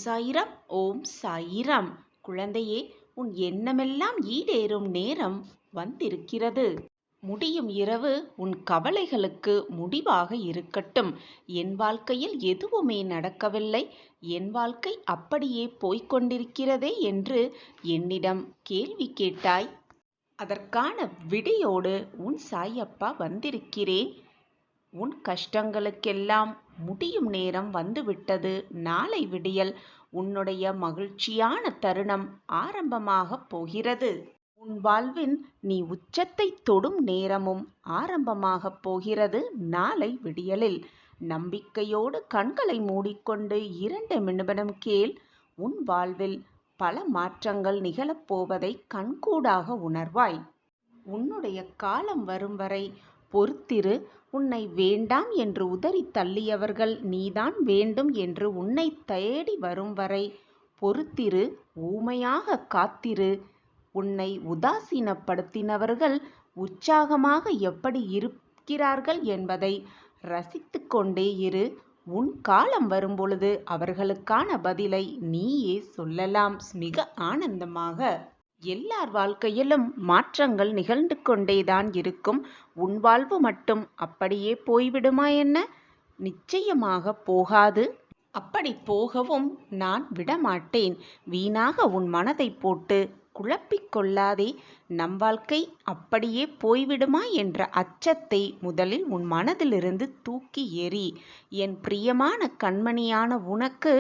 சாயிராம். ஓம் சாயிராம். குழந்தையே, உன் எண்ணமெல்லாம் ஈடேறும் நேரம் வந்திருக்கிறது. முடியும் இரவு உன் கவலைகளுக்கு முடிவாக இருக்கட்டும். என் வாழ்க்கையில் எதுவுமே நடக்கவில்லை, என் வாழ்க்கை அப்படியே போய்க்கொண்டிருக்கிறதே என்று என்னிடம் கேள்வி கேட்டாய். அதற்கான விடையோடு உன் சாயப்பா வந்திருக்கிறேன். உன் கஷ்டங்களுக்கெல்லாம் முடியும் நேரம் வந்துவிட்டது. நாளை விடியல் உன்னுடைய மகிழ்ச்சியான தருணம் ஆரம்பமாகப் போகிறது. உன் வாழ்வின் நீ உச்சத்தை தொடும் நேரமும் ஆரம்பமாகப் போகிறது. நாளை விடியலில் நம்பிக்கையோடு கண்களை மூடிக்கொண்டு 2 நிமிடம் கேள். உன் வாழ்வில் பல மாற்றங்கள் நிகழப்போவதை கண்கூடாக உணர்வாய். உன்னுடைய காலம் வரும் வரை பொறுத்திரு. உன்னை வேண்டாம் என்று உதறி தள்ளியவர்கள் நீதான் வேண்டும் என்று உன்னை தேடி வரும் வரை பொறுத்திரு. ஊமையாக காத்திரு. உன்னை உதாசீனப்படுத்தினவர்கள் உற்சாகமாக எப்படி இருக்கிறார்கள் என்பதை ரசித்து கொண்டே இரு. உன் காலம் வரும்பொழுது அவர்களுக்கான பதிலை நீயே சொல்லலாம் மிக ஆனந்தமாக. எல்லார் வாழ்க்கையிலும் மாற்றங்கள் நிகழ்ந்து கொண்டேதான் இருக்கும். உன் வாழ்வு மட்டும் அப்படியே போய்விடுமா என்ன? நிச்சயமாக போகாது. அப்படி போகவும் நான் விடமாட்டேன். வீணாக உன் மனதை போட்டு குழப்பிக் கொள்ளாதே. நம் வாழ்க்கை அப்படியே போய்விடுமா என்ற அச்சத்தை முதலில் உன் மனதிலிருந்து தூக்கி எறி. என் பிரியமான கண்மணியான உனக்கு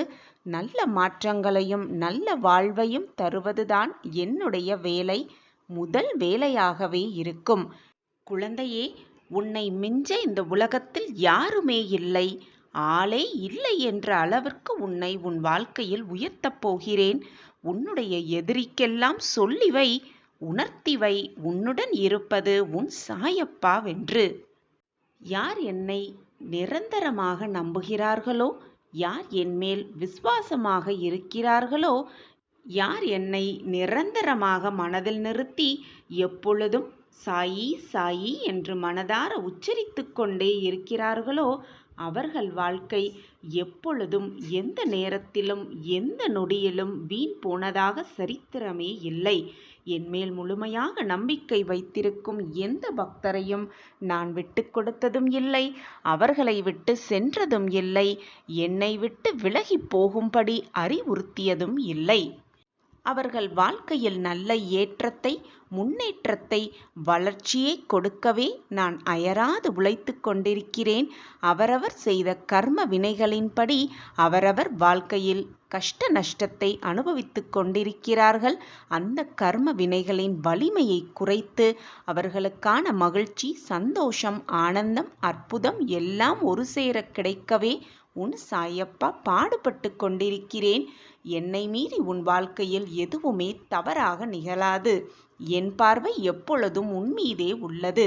நல்ல மாற்றங்களையும் நல்ல வாழ்வையும் தருவதுதான் என்னுடைய வேலை. முதல் வேலையாகவே இருக்கும். குழந்தையே, உன்னை மிஞ்ச இந்த உலகத்தில் யாருமே இல்லை, ஆளே இல்லை என்ற அளவிற்கு உன்னை உன் வாழ்க்கையில் உயர்த்தப் போகிறேன். உன்னுடைய எதிரிக்கெல்லாம் சொல்லிவை, உணர்த்திவை, உன்னுடன் இருப்பது உன் சாயப்பாவென்று. யார் என்னை நிரந்தரமாக நம்புகிறார்களோ, யார் என்மேல் விசுவாசமாக இருக்கிறார்களோ, யார் என்னை நிரந்தரமாக மனதில் நிறுத்தி எப்பொழுதும் சாயி சாயி என்று மனதார உச்சரித்து கொண்டே இருக்கிறார்களோ, அவர்கள் வாழ்க்கை எப்பொழுதும் எந்த நேரத்திலும் எந்த நொடியிலும் வீண் போனதாக சரித்திரமே இல்லை. என்மேல் முழுமையாக நம்பிக்கை வைத்திருக்கும் எந்த பக்தரையும் நான் விட்டு கொடுத்ததும் இல்லை, அவர்களை விட்டு சென்றதும் இல்லை, என்னை விட்டு விலகி போகும்படி அறிவுறுத்தியதும் இல்லை. அவர்கள் வாழ்க்கையில் நல்ல ஏற்றத்தை, முன்னேற்றத்தை, வளர்ச்சியை கொடுக்கவே நான் அயராது உழைத்து கொண்டிருக்கிறேன். அவரவர் செய்த கர்ம வினைகளின்படி அவரவர் வாழ்க்கையில் கஷ்ட நஷ்டத்தை அனுபவித்து கொண்டிருக்கிறார்கள். அந்த கர்ம வினைகளின் வலிமையை குறைத்து அவர்களுக்கான மகிழ்ச்சி, சந்தோஷம், ஆனந்தம், அற்புதம் எல்லாம் ஒரு சேர கிடைக்கவே உன் சாயப்பா பாடுபட்டு கொண்டிருக்கிறேன். என்னை மீறி உன் வாழ்க்கையில் எதுவுமே தவறாக நிகழாது. என் பார்வை எப்பொழுதும் உன் மீதே உள்ளது.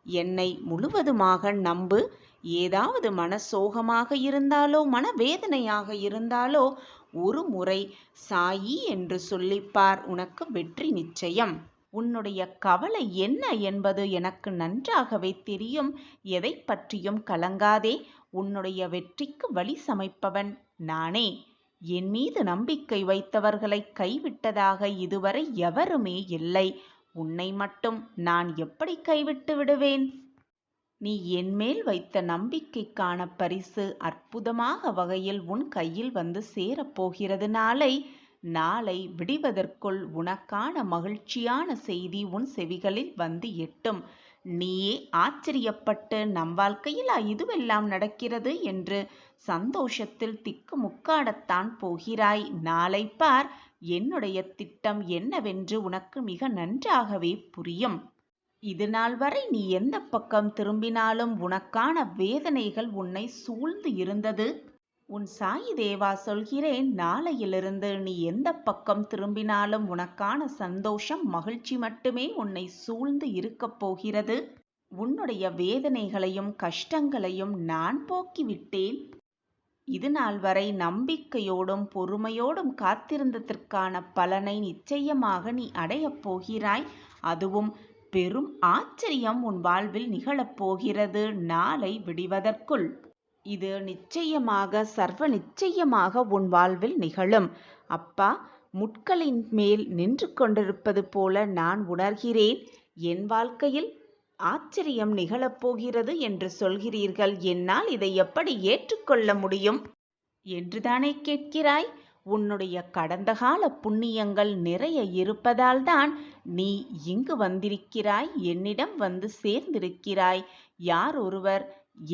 என்னை முழுவதுமாக நம்பு. ஏதாவது மனசோகமாக இருந்தாலோ மனவேதனையாக இருந்தாலோ ஒரு முறை சாயி என்று சொல்லிப்பார். உனக்கு வெற்றி நிச்சயம். உன்னுடைய கவலை என்ன என்பது எனக்கு நன்றாகவே தெரியும். எதை பற்றியும் கலங்காதே. உன்னுடைய வெற்றிக்கு வழி சமைப்பவன் நானே. என் மீது நம்பிக்கை வைத்தவர்களை கைவிட்டதாக இதுவரை எவருமே இல்லை. உன்னை மட்டும் நான் எப்படி கைவிட்டு விடுவேன்? நீ என்மேல் வைத்த நம்பிக்கைக்கான பரிசு அற்புதமாக வகையில் உன் கையில் வந்து சேரப்போகிறது. நாளை விடிவதற்குள் உனக்கான மகிழ்ச்சியான செய்தி உன் செவிகளில் வந்து எட்டும். நீயே ஆச்சரியப்பட்டு நம் வாழ்க்கையில் இதுவெல்லாம் நடக்கிறது என்று சந்தோஷத்தில் திக்குமுக்காடத்தான் போகிறாய். நாளை பார், என்னுடைய திட்டம் என்னவென்று உனக்கு மிக நன்றாகவே புரியும். இது நாள் வரை நீ எந்த பக்கம் திரும்பினாலும் உனக்கான வேதனைகள் உன்னை சூழ்ந்து இருந்தது. உன் சாயி தேவா சொல்கிறேன், நாளையிலிருந்து நீ எந்த பக்கம் திரும்பினாலும் உனக்கான சந்தோஷம், மகிழ்ச்சி மட்டுமே உன்னை சூழ்ந்து இருக்கப் போகிறது. உன்னுடைய வேதனைகளையும் கஷ்டங்களையும் நான் போக்கிவிட்டேன். இது நாள் வரை நம்பிக்கையோடும் பொறுமையோடும் காத்திருந்ததற்கான பலனை நிச்சயமாக நீ அடையப் போகிறாய். அதுவும் பெரும் ஆச்சரியம் உன் வாழ்வில் நிகழப்போகிறது நாளை விடிவதற்குள். இது நிச்சயமாக சர்வ நிச்சயமாக உன் வாழ்வில் நிகழும். அப்பா, முட்களின் மேல் நின்று கொண்டிருப்பது போல நான் உணர்கிறேன். என் வாழ்க்கையில் ஆச்சரியம் நிகழப்போகிறது என்று சொல்கிறீர்கள். என்னால் இதை எப்படி ஏற்றுக்கொள்ள முடியும் என்றுதானே கேட்கிறாய்? உன்னுடைய கடந்த கால புண்ணியங்கள் நிறைய இருப்பதால்தான் நீ இங்கு வந்திருக்கிறாய், என்னிடம் வந்து சேர்ந்திருக்கிறாய். யார் ஒருவர்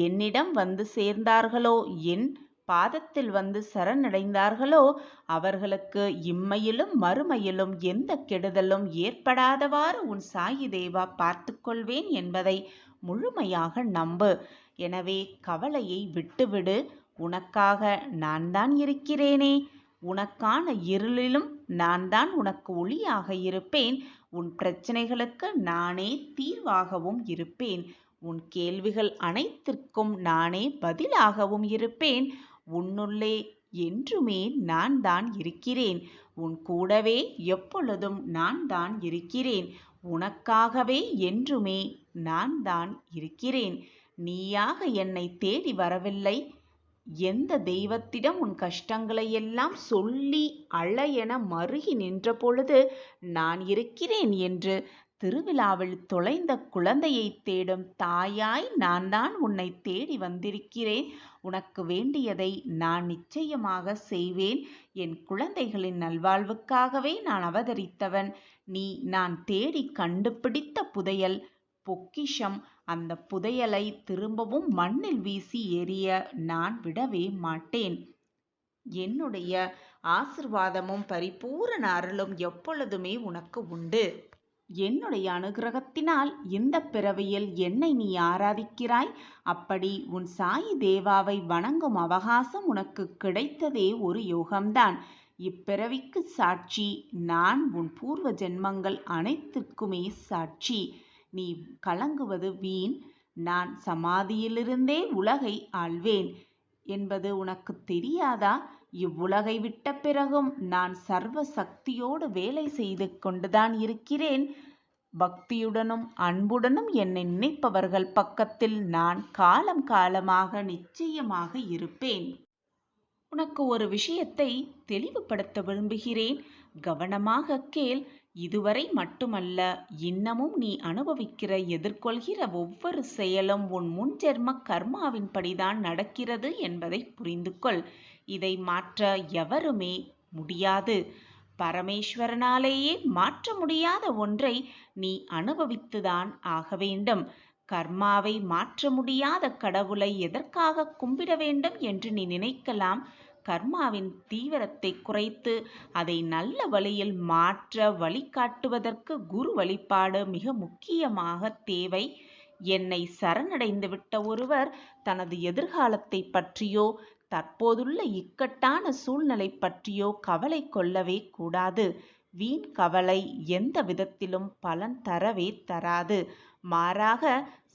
என்னிடம் வந்து சேர்ந்தார்களோ, என் பாதத்தில் வந்து சரணடைந்தார்களோ, அவர்களுக்கு இம்மையிலும் மறுமையிலும் எந்த கெடுதலும் ஏற்படாதவாறு உன் சாயி தேவா பார்த்து கொள்வேன் என்பதை முழுமையாக நம்பு. எனவே கவலையை விட்டுவிடு. உனக்காக நான் தான் இருக்கிறேனே. உனக்கான இருளிலும் நான் தான் உனக்கு ஒளியாக இருப்பேன். உன் பிரச்சனைகளுக்கு நானே தீர்வாகவும் இருப்பேன். உன் கேள்விகள் அனைத்திற்கும் நானே பதிலாகவும் இருப்பேன். உன்னுள்ளே என்றுமே நான் தான் இருக்கிறேன். உன் கூடவே எப்பொழுதும் நான் தான் இருக்கிறேன். உனக்காகவே என்றுமே நான் தான் இருக்கிறேன். நீயாக என்னை தேடி வரவில்லை. எந்த தெய்வத்திடம் உன் கஷ்டங்களை எல்லாம் சொல்லி அழையென மருகி நின்ற பொழுது நான் இருக்கிறேன் என்று திருவிழாவில் தொலைந்த குழந்தையை தேடும் தாயாய் நான் தான் உன்னை தேடி வந்திருக்கிறேன். உனக்கு வேண்டியதை நான் நிச்சயமாக செய்வேன். என் குழந்தைகளின் நல்வாழ்வுக்காகவே நான் அவதரித்தவன். நீ நான் தேடி கண்டுபிடித்த புதையல், பொக்கிஷம். அந்த புதையலை திரும்பவும் மண்ணில் வீசி எறிய நான் விடவே மாட்டேன். என்னுடைய ஆசிர்வாதமும் பரிபூரண அருளும் எப்பொழுதுமே உனக்கு உண்டு. என்னுடைய அனுகிரகத்தினால் இந்த பிறவியில் என்னை நீ ஆராதிக்கிறாய். அப்படி உன் சாயி தேவாவை வணங்கும் அவகாசம் உனக்கு கிடைத்ததே ஒரு யோகம்தான். இப்பிறவிக்கு சாட்சி நான். உன் பூர்வ ஜென்மங்கள் அனைத்திற்குமே சாட்சி. நீ கலங்குவது வீண். நான் சமாதியிலிருந்தே உலகை ஆள்வேன் என்பது உனக்கு தெரியாதா? இவ்வுலகை விட்ட பிறகும் நான் சர்வ சக்தியோடு வேலை செய்து கொண்டுதான் இருக்கிறேன். பக்தியுடனும் அன்புடனும் என்னை நினைப்பவர்கள் பக்கத்தில் நான் காலம் காலமாக நிச்சயமாக இருப்பேன். உனக்கு ஒரு விஷயத்தை தெளிவுபடுத்த விரும்புகிறேன். கவனமாக கேள். இதுவரை மட்டுமல்ல, இன்னமும் நீ அனுபவிக்கிற எதிர்கொள்கிற ஒவ்வொரு செயலும் உன் முன்ஜென்ம கர்மாவின்படிதான் நடக்கிறது என்பதை புரிந்து கொள். இதை மாற்ற எவருமே முடியாது. பரமேஸ்வரனாலேயே மாற்ற முடியாத ஒன்றை நீ அனுபவித்துதான் ஆக வேண்டும். கர்மாவை மாற்ற முடியாத கடவுளை எதற்காக கும்பிட வேண்டும் என்று நீ நினைக்கலாம். கர்மாவின் தீவிரத்தை குறைத்து அதை நல்ல வழியில் மாற்ற வழிகாட்டுவதற்கு குரு வழிபாடு மிக முக்கியமாக தேவை. என்னை சரணடைந்துவிட்ட ஒருவர் தனது எதிர்காலத்தை பற்றியோ தற்போதுள்ள இக்கட்டான சூழ்நிலை பற்றியோ கவலை கொள்ளவே கூடாது. வீண் கவலை எந்த விதத்திலும் பலன் தரவே தராது. மாறாக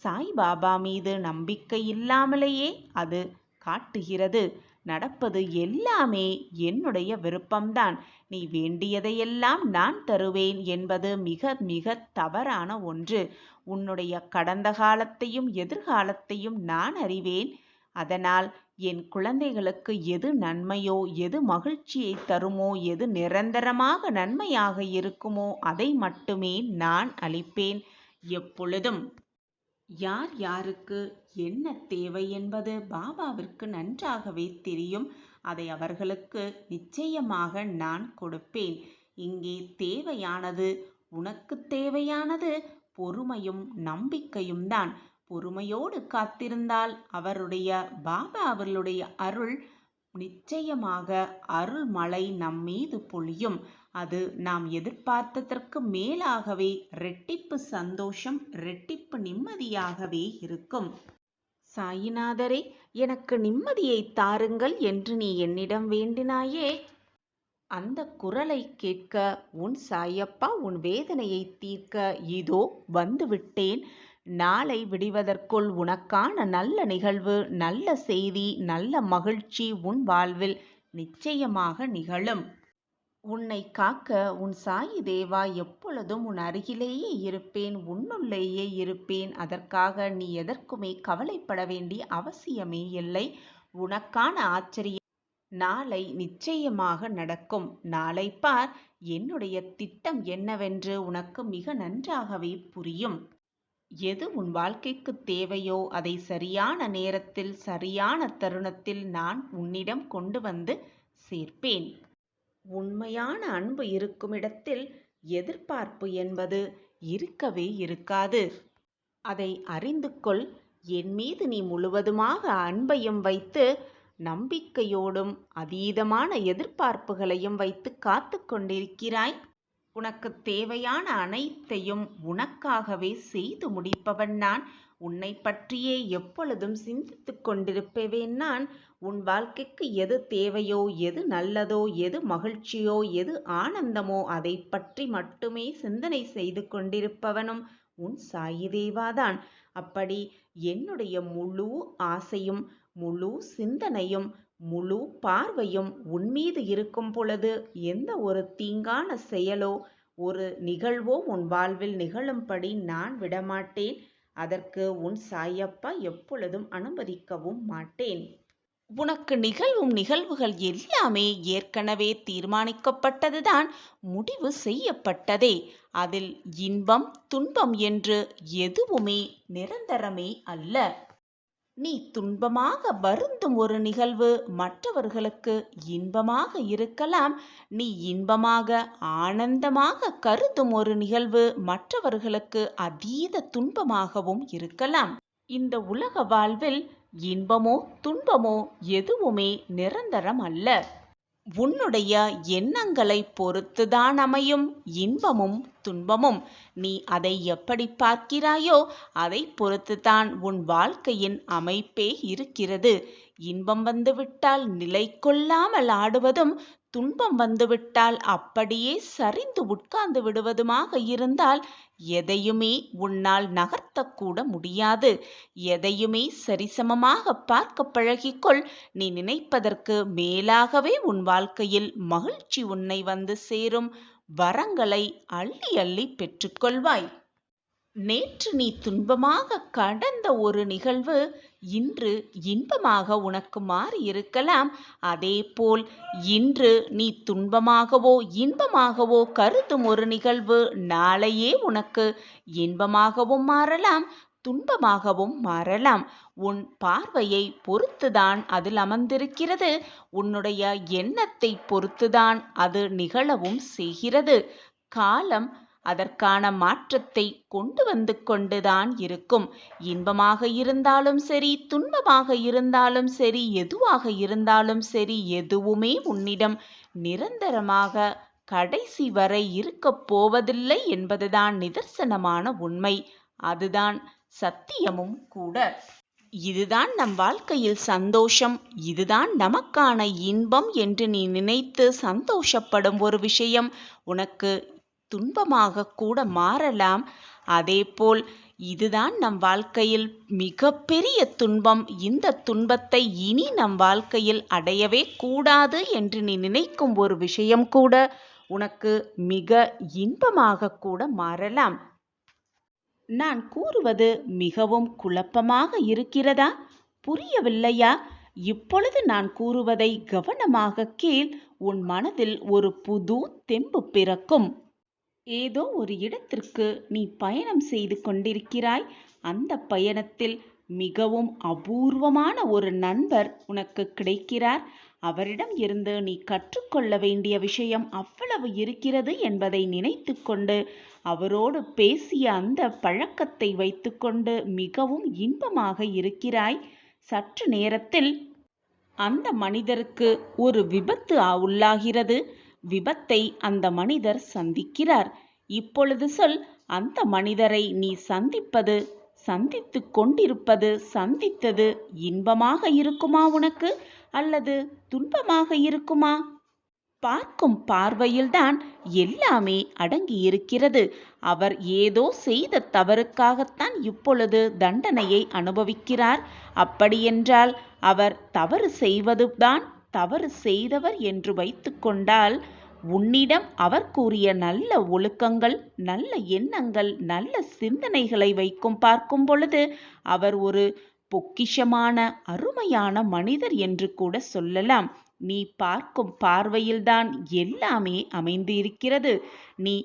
சாய்பாபா மீது நம்பிக்கை இல்லாமலேயே அது காட்டுகிறது. நடப்பது எல்லாமே என்னுடைய விருப்பம்தான். நீ வேண்டியதையெல்லாம் நான் தருவேன் என்பது மிக மிக தவறான ஒன்று. உன்னுடைய கடந்த காலத்தையும் எதிர்காலத்தையும் நான் அறிவேன். அதனால் என் குழந்தைகளுக்கு எது நன்மையோ, எது மகிழ்ச்சியை தருமோ, எது நிரந்தரமாக நன்மையாக இருக்குமோ அதை மட்டுமே நான் அளிப்பேன் எப்பொழுதும். யார் யாருக்கு என்ன தேவை என்பது பாபாவிற்கு நன்றாகவே தெரியும். அதை அவர்களுக்கு நிச்சயமாக நான் கொடுப்பேன். இங்கே தேவையானது, உனக்கு தேவையானது பொறுமையும் நம்பிக்கையும் தான். பொறுமையோடு காத்திருந்தால் பாபா அவர்களுடைய அருள் நிச்சயமாக அருள் மழை நம் மீது பொழியும். அது நாம் எதிர்பார்த்ததற்கு மேலாகவே ரெட்டிப்பு சந்தோஷம், ரெட்டிப்பு நிம்மதியாகவே இருக்கும். சாயிநாதரே, எனக்கு நிம்மதியை தாருங்கள் என்று நீ என்னிடம் வேண்டினாயே, அந்த குரலை கேட்க உன் சாயப்பா உன் வேதனையை தீர்க்க இதோ வந்துவிட்டேன். நாளை விடிவதற்குள் உனக்கான நல்ல நிகழ்வு, நல்ல செய்தி, நல்ல மகிழ்ச்சி உன் வாழ்வில் நிச்சயமாக நிகழும். உன்னை காக்க உன் சாயி தேவா எப்பொழுதும் உன் அருகிலேயே இருப்பேன், உன்னுள்ளேயே இருப்பேன். அதற்காக நீ எதற்குமே கவலைப்பட வேண்டிய அவசியமே இல்லை. உனக்கான ஆச்சரியம் நாளை நிச்சயமாக நடக்கும். நாளை பார், என்னுடைய திட்டம் என்னவென்று உனக்கு மிக நன்றாகவே புரியும். எது உன் வாழ்க்கைக்கு தேவையோ அதை சரியான நேரத்தில் சரியான தருணத்தில் நான் உன்னிடம் கொண்டு வந்து சேர்ப்பேன். உண்மையான அன்பு இருக்குமிடத்தில் எதிர்பார்ப்பு என்பது இருக்கவே இருக்காது. அதை அறிந்து கொள். என் மீது நீ முழுவதுமாக அன்பையும் வைத்து நம்பிக்கையோடும் அதீதமான எதிர்பார்ப்புகளையும் வைத்து காத்து கொண்டிருக்கிறாய். உனக்கு தேவையான அனைத்தையும் உனக்காகவே செய்து முடிப்பவன் நான். உன்னை பற்றியே எப்பொழுதும் சிந்தித்து கொண்டிருப்பவேன் நான். உன் வாழ்க்கைக்கு எது தேவையோ, எது நல்லதோ, எது மகிழ்ச்சியோ, எது ஆனந்தமோ அதை பற்றி மட்டுமே சிந்தனை செய்து கொண்டிருப்பவனும் உன் சாயி தேவாதான். அப்படி என்னுடைய முழு ஆசையும் முழு சிந்தனையும் முழு பார்வையும் உன்மீது இருக்கும் பொழுது எந்த ஒரு தீங்கான செயலோ ஒரு நிகழ்வோ உன் வாழ்வில் நிகழும்படி நான் விடமாட்டேன். அதற்கு உன் சாயப்பா எப்பொழுதும் அனுமதிக்கவும் மாட்டேன். உனக்கு நிகழ்வும் நிகழ்வுகள் எல்லாமே ஏற்கனவே தீர்மானிக்கப்பட்டதுதான், முடிவு செய்யப்பட்டதே. அதில் இன்பம் துன்பம் என்று எதுவுமே நிரந்தரமே அல்ல. நீ துன்பமாக வருந்தும் ஒரு நிகழ்வு மற்றவர்களுக்கு இன்பமாக இருக்கலாம். நீ இன்பமாக ஆனந்தமாக கருதும் ஒரு நிகழ்வு மற்றவர்களுக்கு அதீத துன்பமாகவும் இருக்கலாம். இந்த உலக வாழ்வில் இன்பமோ துன்பமோ எதுவுமே நிரந்தரம் அல்ல. உன்னுடைய எண்ணங்களை பொறுத்துதான் அமையும் இன்பமும் துன்பமும். நீ அதை எப்படி பார்க்கிறாயோ அதை பொறுத்துதான் உன் வாழ்க்கையின் அமைப்பே இருக்கிறது. இன்பம் வந்துவிட்டால் நிலை கொள்ளாமல் ஆடுவதும், துன்பம் வந்துவிட்டால் அப்படியே சரிந்து உட்கார்ந்து விடுவதுமாக இருந்தால் எதையுமே உன்னால் நகர்த்தக்கூட முடியாது. எதையுமே சரிசமமாக பார்க்க பழகிக்கொள். நீ நினைப்பதற்கு மேலாகவே உன் வாழ்க்கையில் மகிழ்ச்சி உன்னை வந்து சேரும். வரங்களை அள்ளி அள்ளி பெற்றுக்கொள்வாய். நேற்று நீ துன்பமாக கடந்த ஒரு நிகழ்வு இன்று இன்பமாக உனக்கு மாறியிருக்கலாம். அதேபோல் இன்று நீ துன்பமாகவோ இன்பமாகவோ கருதும் ஒரு நிகழ்வு நாளையே உனக்கு இன்பமாகவும் மாறலாம், துன்பமாகவும் மாறலாம். உன் பார்வையை பொறுத்துதான் அதில் அமர்ந்திருக்கிறது. உன்னுடைய எண்ணத்தை பொறுத்துதான் அது நிகழவும் செய்கிறது. காலம் அதற்கான மாற்றத்தை கொண்டு வந்து கொண்டுதான் இருக்கும். இன்பமாக இருந்தாலும் சரி, துன்பமாக இருந்தாலும் சரி, எதுவாக இருந்தாலும் சரி, எதுவுமே உன்னிடம் நிரந்தரமாக கடைசி வரை இருக்கப் போவதில்லை என்பதுதான் நிதர்சனமான உண்மை. அதுதான் சத்தியமும் கூட. இதுதான் நம் வாழ்க்கையில் சந்தோஷம், இதுதான் நமக்கான இன்பம் என்று நீ நினைத்து சந்தோஷப்படும் ஒரு விஷயம் உனக்கு துன்பமாக கூட மாறலாம். அதேபோல் இதுதான் நம் வாழ்க்கையில் மிகப்பெரிய துன்பம், இந்த துன்பத்தை இனி நம் வாழ்க்கையில் அடையவே கூடாது என்று நீ நினைக்கும் ஒரு விஷயம் கூட உனக்கு மிக இன்பமாக கூட மாறலாம். நான் கூறுவது மிகவும் குழப்பமாக இருக்கிறதா? புரியவில்லையா? இப்பொழுது நான் கூறுவதை கவனமாக கேள். உன் மனதில் ஒரு புது தெம்பு பிறக்கும். ஏதோ ஒரு இடத்திற்கு நீ பயணம் செய்து கொண்டிருக்கிறாய். அந்த பயணத்தில் மிகவும் அபூர்வமான ஒரு நண்பர் உனக்கு கிடைக்கிறார். அவரிடம் இருந்து நீ கற்றுக்கொள்ள வேண்டிய விஷயம் அவ்வளவு இருக்கிறது என்பதை நினைத்து கொண்டு அவரோடு பேசிய அந்த பழக்கத்தை வைத்துக்கொண்டு மிகவும் இன்பமாக இருக்கிறாய். சற்று நேரத்தில் அந்த மனிதருக்கு ஒரு விபத்து உள்ளாகிறது. விபத்தை அந்த மனிதர் சந்திக்கிறார். இப்பொழுது சொல், அந்த மனிதரை நீ சந்தித்து கொண்டிருப்பது, சந்தித்தது இன்பமாக இருக்குமா உனக்கு அல்லது துன்பமாக இருக்குமா? பார்க்கும் பார்வையில்தான் எல்லாமே அடங்கி இருக்கிறது. அவர் ஏதோ செய்த தவறுக்காகத்தான் இப்பொழுது தண்டனையை அனுபவிக்கிறார். அப்படியென்றால் அவர் தவறு செய்வதுதான் தவறு செய்தவர் என்று வைத்து கொண்டால் உன்னிடம் அவர் கூறிய நல்ல ஒழுக்கங்கள், நல்ல எண்ணங்கள், நல்ல சிந்தனைகளை வைக்கும் பார்க்கும் பொழுது அவர் ஒரு பொக்கிஷமான அருமையான மனிதர் என்று கூட சொல்லலாம். நீ பார்க்கும் பார்வையில்தான் எல்லாமே அமைந்து இருக்கிறது. நீ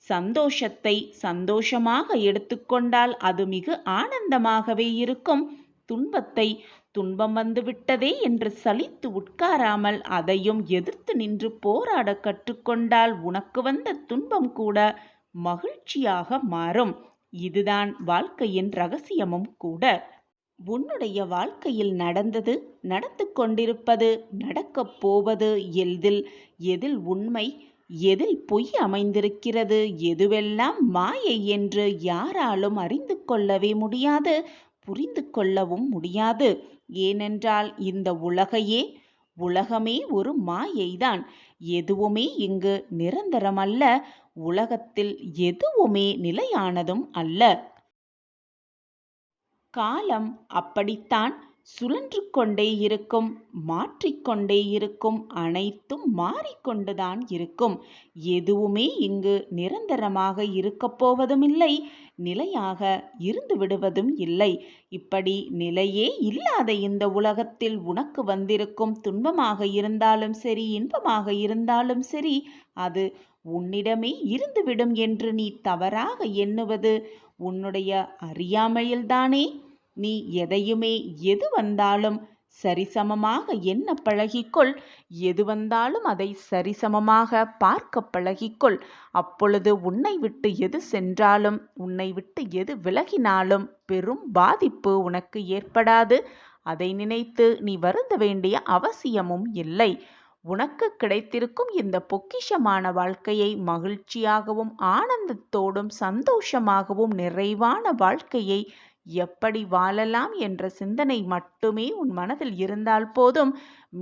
சந்தோஷத்தை சந்தோஷமாக எடுத்துக்கொண்டால் அது மிக ஆனந்தமாகவே இருக்கும். துன்பத்தை துன்பம் வந்துவிட்டதே என்று சலித்து உட்காராமல் அதையும் எதிர்த்து நின்று போராட கற்றுக்கொண்டால் உனக்கு வந்த துன்பம் கூட மகிழ்ச்சியாக மாறும். இதுதான் வாழ்க்கையின் ரகசியமும் கூட. உன்னுடைய வாழ்க்கையில் நடந்தது, நடந்து கொண்டிருப்பது, நடக்கப் போவது எதில் உண்மை, எதில் பொய் அமைந்திருக்கிறது, எதுவெல்லாம் மாயை என்று யாராலும் அறிந்து கொள்ளவே முடியாது, புரிந்து கொள்ளவும் முடியாது. ஏனென்றால் இந்த உலகமே ஒரு மாயைதான். எதுவுமே இங்கு நிரந்தரமல்ல. உலகத்தில் எதுவுமே நிலையானதும் அல்ல. காலம் அப்படித்தான் சுழன்று கொண்டே இருக்கும், மாற்றிக்கொண்டே இருக்கும், அனைத்தும் மாறிக்கொண்டுதான் இருக்கும். எதுவுமே இங்கு நிரந்தரமாக இருக்கப் போவதுமில்லை, நிலையாக இருந்து விடுவதும் இல்லை. இப்படி நிலையே இல்லாத இந்த உலகத்தில் உனக்கு வந்திருக்கும் துன்பமாக இருந்தாலும் சரி, இன்பமாக இருந்தாலும் சரி, அது உன்னிடமே இருந்துவிடும் என்று நீ தவறாக எண்ணுவது உன்னுடைய அறியாமையில்தானே. நீ எதையுமே எது வந்தாலும் சரிசமமாக எண்ண பழகிக்கொள். எது வந்தாலும் அதை சரிசமமாக பார்க்க பழகிக்கொள். அப்பொழுது உன்னை விட்டு எது சென்றாலும், உன்னை விட்டு எது விலகினாலும் பெரும் பாதிப்பு உனக்கு ஏற்படாது. அதை நினைத்து நீ வருந்த வேண்டிய அவசியமும் இல்லை. உனக்கு கிடைத்திருக்கும் இந்த பொக்கிஷமான வாழ்க்கையை மகிழ்ச்சியாகவும் ஆனந்தத்தோடும் சந்தோஷமாகவும் நிறைவான வாழ்க்கையை எப்படி வாழலாம் என்ற சிந்தனை மட்டுமே உன் மனதில் இருந்தால் போதும்.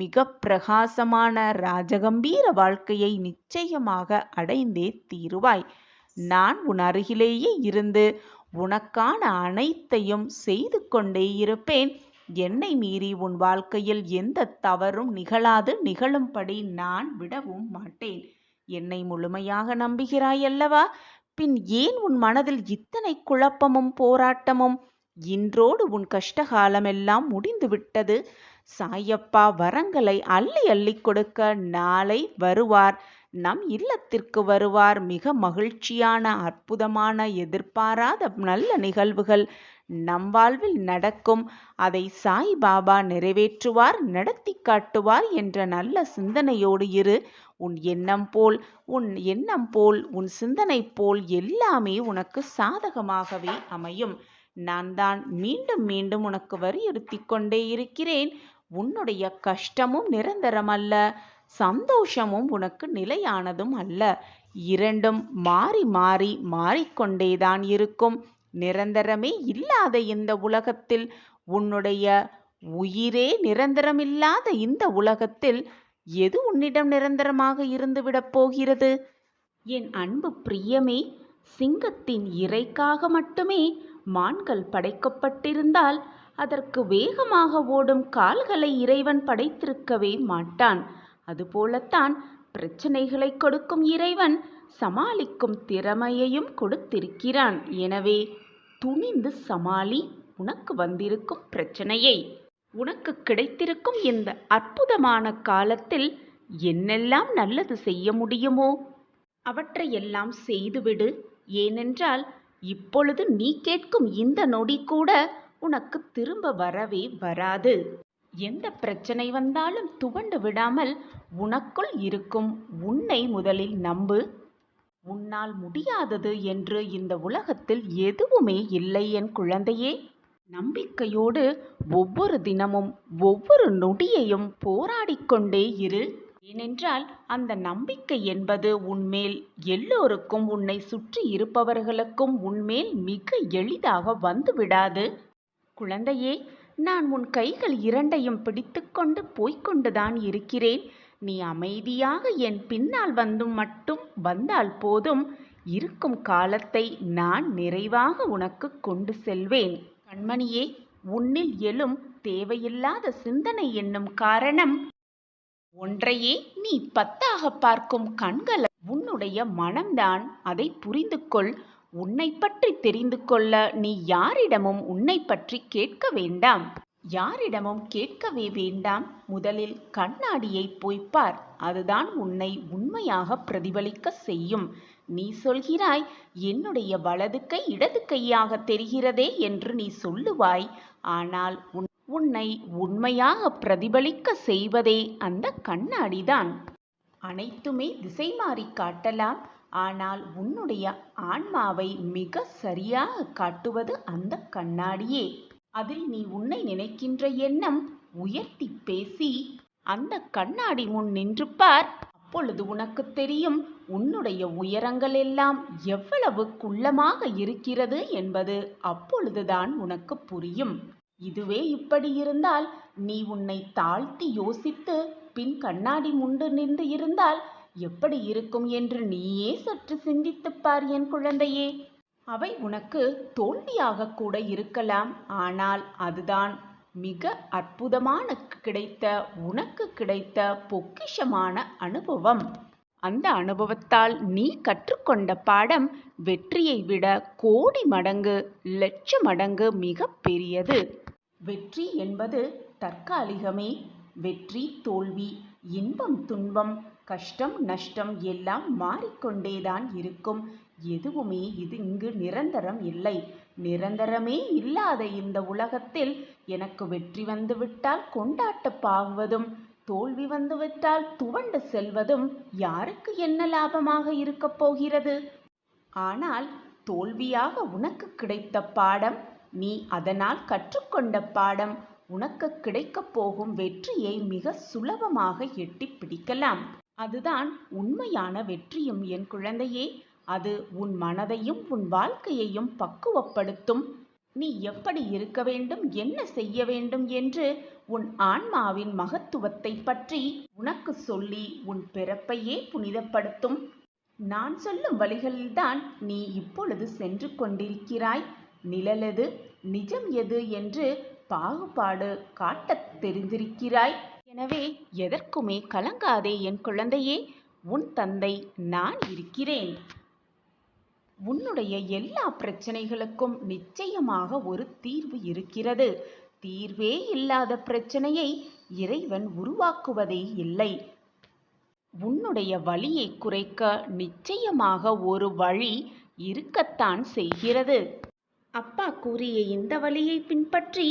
மிக பிரகாசமான ராஜகம்பீர வாழ்க்கையை நிச்சயமாக அடைந்தே தீருவாய். நான் உன் அருகிலேயே இருந்து உனக்கான அனைத்தையும் செய்து கொண்டே இருப்பேன். என்னை மீறி உன் வாழ்க்கையில் எந்த தவறும் நிகழாது. நிகழும்படி நான் விடவும் மாட்டேன். என்னை முழுமையாக நம்புகிறாய் அல்லவா? பின் ஏன் உன் மனதில் இத்தனை குழப்பமும் போராட்டமும்? இன்றோடு உன் கஷ்டகாலமெல்லாம் முடிந்து விட்டது. சாயப்பா வரங்களை அள்ளி அள்ளி கொடுக்க நாளை வருவார். நம் இல்லத்திற்கு வருவார். மிக மகிழ்ச்சியான, அற்புதமான, எதிர்பாராத நல்ல நிகழ்வுகள் நம் வாழ்வில் நடக்கும். அதை சாய்பாபா நிறைவேற்றுவார், நடத்தி காட்டுவார் என்ற நல்ல சிந்தனையோடு இரு. உன் எண்ணம் போல் உன் சிந்தனை போல் எல்லாமே உனக்கு சாதகமாகவே அமையும். நான் தான் மீண்டும் மீண்டும் உனக்கு வலியுறுத்தி கொண்டே இருக்கிறேன். உன்னுடைய கஷ்டமும் நிரந்தரமல்ல, சந்தோஷமும் உனக்கு நிலையானதும் அல்ல. இரண்டும் மாறி மாறி மாறிக்கொண்டேதான் இருக்கும். நிரந்தரமே இல்லாத இந்த உலகத்தில், உன்னுடைய உயிரே நிரந்தரமில்லாத இந்த உலகத்தில் எது உன்னிடம் நிரந்தரமாக இருந்துவிடப் போகிறது? என் அன்பு பிரியமே, சிங்கத்தின் இறைக்காக மட்டுமே மான்கள் படைக்கப்பட்டிருந்தால் அதற்கு வேகமாக ஓடும் கால்களை இறைவன் படைத்திருக்கவே மாட்டான். அதுபோலத்தான் பிரச்சனைகளை கொடுக்கும் இறைவன் சமாளிக்கும் திறமையையும் கொடுத்திருக்கிறான். எனவே துணிந்து சமாளி உனக்கு வந்திருக்கும் பிரச்சனையை. உனக்கு கிடைத்திருக்கும் இந்த அற்புதமான காலத்தில் என்னெல்லாம் நல்லது செய்ய முடியுமோ அவற்றையெல்லாம் செய்துவிடு. ஏனென்றால் இப்பொழுது நீ கேட்கும் இந்த நொடி கூட உனக்கு திரும்ப வரவே வராது. எந்த பிரச்சனை வந்தாலும் துவண்டு விடாமல் உனக்குள் இருக்கும் உன்னை முதலில் நம்பு. உன்னால் முடியாதது என்று இந்த உலகத்தில் எதுவுமே இல்லை என் குழந்தையே. நம்பிக்கையோடு ஒவ்வொரு தினமும் ஒவ்வொரு நொடியையும் போராடிக்கொண்டே இரு. ஏனென்றால் அந்த நம்பிக்கை என்பது உன்மேல் எல்லோருக்கும், உன்னை சுற்றி இருப்பவர்களுக்கும் உன்மேல் மிக எளிதாக வந்து விடாது. குழந்தையே, நான் உன் கைகள் இரண்டையும் பிடித்துக்கொண்டு போய்கொண்டுதான் இருக்கிறேன். நீ அமைதியாக என் பின்னால் வந்தால் போதும். இருக்கும் காலத்தை நான் நிறைவாக உனக்கு கொண்டு செல்வேன். கண்மணியே, உன்னில் எழும் தேவையில்லாத சிந்தனை என்னும் காரணம் ஒன்றையே நீ 10ஆக பார்க்கும் கண்கள் உன்னுடைய மனம்தான். அதை புரிந்து கொள். உன்னை பற்றி தெரிந்து கொள்ள நீ யாரிடமும் உன்னை பற்றி கேட்க வேண்டாம். யாரிடமும் கேட்கவே வேண்டாம். முதலில் கண்ணாடியை போய் பார். அதுதான் உன்னை உண்மையாக பிரதிபலிக்க செய்யும். நீ சொல்கிறாய், என்னுடைய வலது கை இடது கையாக தெரிகிறதே என்று நீ சொல்லுவாய். ஆனால் உன்னை உண்மையாக பிரதிபலிக்க செய்வதே அந்த கண்ணாடிதான். அனைத்துமே திசை மாறி காட்டலாம். ஆனால் உன்னுடைய ஆன்மாவை மிக சரியாக காட்டுவது அந்த கண்ணாடியே. அதில் நீ உன்னை நினைக்கின்ற எண்ணம் உயர்த்தி பேசி அந்த கண்ணாடி முன் நின்று பார். அப்பொழுது உனக்கு தெரியும் உன்னுடைய உயரங்கள் எல்லாம் எவ்வளவு குள்ளமாக இருக்கிறது என்பது. அப்பொழுதுதான் உனக்கு புரியும். இதுவே இப்படி இருந்தால் நீ உன்னை தாழ்த்தி யோசித்து பின் கண்ணாடி முண்டு நின்று இருந்தால் எப்படி இருக்கும் என்று நீயே சற்று சிந்தித்துப் பார் என் குழந்தையே. அவை உனக்கு தோல்வியாக கூட இருக்கலாம். ஆனால் அதுதான் மிக அற்புதமான உனக்கு கிடைத்த பொக்கிஷமான அனுபவம். அந்த அனுபவத்தால் நீ கற்றுக்கொண்ட பாடம் வெற்றியை விட கோடி மடங்கு, லட்ச மடங்கு மிக பெரியது. வெற்றி என்பது தற்காலிகமே. வெற்றி தோல்வி, இன்பம் துன்பம், கஷ்டம் நஷ்டம் எல்லாம் மாறிக்கொண்டேதான் இருக்கும். எதுவுமே இங்கு நிரந்தரம் இல்லை. நிரந்தரமே இல்லாத இந்த உலகத்தில் எனக்கு வெற்றி வந்துவிட்டால் கொண்டாட்ட பாகுவதும், தோல்வி வந்துவிட்டால் துவண்டு செல்வதும் யாருக்கு என்ன லாபமாக இருக்கப் போகிறது? ஆனால் தோல்வியாக உனக்கு கிடைத்த பாடம், நீ அதனால் கற்றுக்கொண்ட பாடம், உனக்கு கிடைக்கப் போகும் வெற்றியை மிக சுலபமாக எட்டி பிடிக்கலாம். அதுதான் உண்மையான வெற்றியும் என் குழந்தையே. அது உன் மனதையும் உன் வாழ்க்கையையும் பக்குவப்படுத்தும். நீ எப்படி இருக்க வேண்டும், என்ன செய்ய வேண்டும் என்று உன் ஆன்மாவின் மகத்துவத்தை பற்றி உனக்கு சொல்லி உன் பிறப்பையே புனிதப்படுத்தும். நான் சொல்லும் வழிகளில்தான் நீ இப்பொழுது சென்று கொண்டிருக்கிறாய். நிழலெது நிஜம் எது என்று பாகுபாடு காட்டத் தெரிந்திருக்கிறாய். எனவே எதற்குமே கலங்காதே என் குழந்தையே. உன் தந்தை நான் இருக்கிறேன். உன்னுடைய எல்லா பிரச்சனைகளுக்கும் நிச்சயமாக ஒரு தீர்வு இருக்கிறது. தீர்வே இல்லாத பிரச்சனையை இறைவன் உருவாக்குவதே இல்லை. உன்னுடைய வலியை குறைக்க நிச்சயமாக ஒரு வழி இருக்கத்தான் செய்கிறது. அப்பா கூறிய இந்த வழியை பின்பற்றி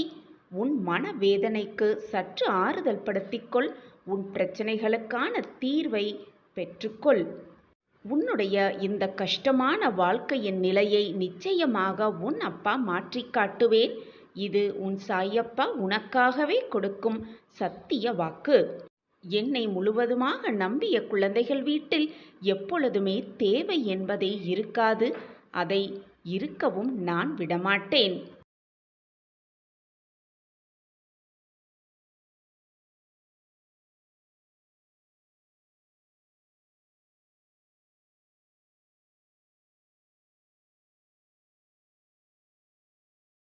உன் மனவேதனைக்கு சற்று ஆறுதல் படுத்திக்கொள். உன் பிரச்சனைகளுக்கான தீர்வை பெற்றுக்கொள். உன்னுடைய இந்த கஷ்டமான வாழ்க்கையின் நிலையை நிச்சயமாக உன் அப்பா மாற்றி காட்டுவேன். இது உன் சாயப்பா உனக்காகவே கொடுக்கும் சத்திய வாக்கு. என்னை முழுவதுமாக நம்பிய குழந்தைகள் வீட்டில் எப்பொழுதுமே தேவை என்பதே இருக்காது. அதை இருக்கவும் நான் விடமாட்டேன்.